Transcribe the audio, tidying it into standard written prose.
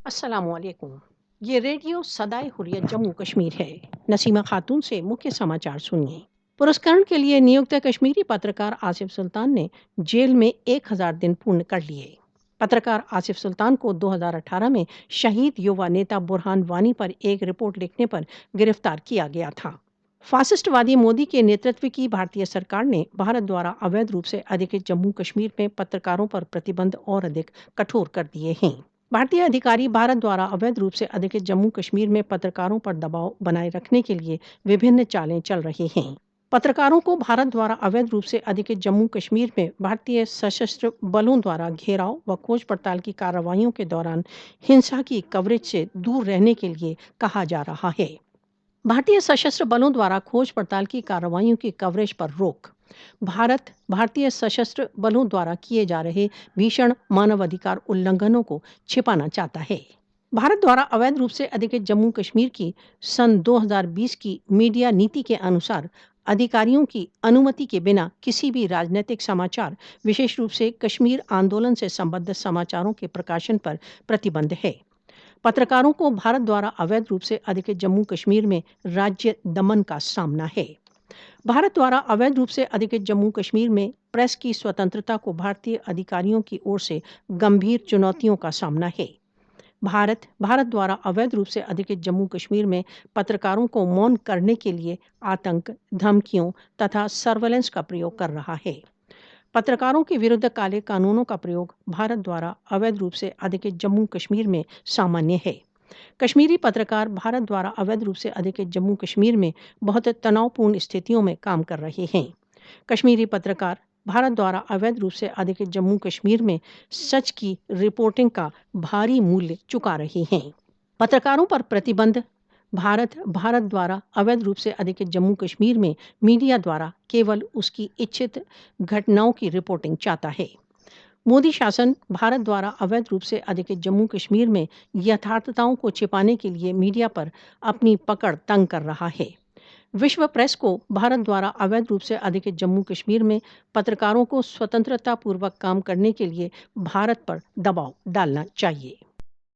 अस्सलामुअलैकुम। ये रेडियो सदाए हुर्रियत जम्मू कश्मीर है। नसीमा खातून से मुख्य समाचार सुनिए। पुरस्करण के लिए नियुक्त कश्मीरी पत्रकार आसिफ सुल्तान ने जेल में 1000 दिन पूर्ण कर लिए। पत्रकार आसिफ सुल्तान को 2018 में शहीद युवा नेता बुरहान वानी पर एक रिपोर्ट लिखने पर गिरफ्तार किया गया था। फासिस्टवादी मोदी के नेतृत्व की भारतीय सरकार ने भारत द्वारा अवैध रूप से अधिकृत जम्मू कश्मीर में पत्रकारों पर प्रतिबंध और अधिक कठोर कर दिए हैं। भारतीय अधिकारी भारत द्वारा अवैध रूप से अधिकृत जम्मू कश्मीर में पत्रकारों पर दबाव बनाए रखने के लिए विभिन्न चालें चल रही हैं। पत्रकारों को भारत द्वारा अवैध रूप से अधिकृत जम्मू कश्मीर में भारतीय सशस्त्र बलों द्वारा घेराव व खोज पड़ताल की कार्रवाइयों के दौरान हिंसा की कवरेज से दूर रहने के लिए कहा जा रहा है। भारतीय सशस्त्र बलों द्वारा खोज पड़ताल की कार्रवाइयों की कवरेज पर रोक। भारत भारतीय सशस्त्र बलों द्वारा किए जा रहे भीषण मानवाधिकार उल्लंघनों को छिपाना चाहता है। भारत द्वारा अवैध रूप से अधिकृत जम्मू कश्मीर की सन 2020 की मीडिया नीति के अनुसार अधिकारियों की अनुमति के बिना किसी भी राजनीतिक समाचार, विशेष रूप से कश्मीर आंदोलन से संबद्ध समाचारों के प्रकाशन पर प्रतिबंध है। पत्रकारों को भारत द्वारा अवैध रूप से अधिकृत जम्मू कश्मीर में राज्य दमन का सामना है। भारत द्वारा अवैध रूप से अधिकृत जम्मू कश्मीर में प्रेस की स्वतंत्रता को भारतीय अधिकारियों की ओर से गंभीर चुनौतियों का सामना है। भारत द्वारा अवैध रूप से अधिकृत जम्मू कश्मीर में पत्रकारों को मौन करने के लिए आतंक, धमकियों तथा सर्वेलेंस का प्रयोग कर रहा है। पत्रकारों के विरुद्ध काले कानूनों का प्रयोग भारत द्वारा अवैध रूप से अधिकृत जम्मू कश्मीर में सामान्य है। कश्मीरी पत्रकार भारत द्वारा अवैध रूप से अधिकृत जम्मू कश्मीर में बहुत तनावपूर्ण स्थितियों में काम कर रहे हैं। कश्मीरी पत्रकार भारत द्वारा अवैध रूप से अधिकृत जम्मू कश्मीर में सच की रिपोर्टिंग का भारी मूल्य चुका रहे हैं। पत्रकारों पर प्रतिबंध। भारत द्वारा अवैध रूप से अधिकृत जम्मू कश्मीर में मीडिया द्वारा केवल उसकी इच्छित घटनाओं की रिपोर्टिंग चाहता है। मोदी शासन भारत द्वारा अवैध रूप से अधिकृत जम्मू कश्मीर में यथार्थताओं को छिपाने के लिए मीडिया पर अपनी पकड़ तंग कर रहा है। विश्व प्रेस को भारत द्वारा अवैध रूप से अधिकृत जम्मू कश्मीर में पत्रकारों को स्वतंत्रता पूर्वक काम करने के लिए भारत पर दबाव डालना चाहिए।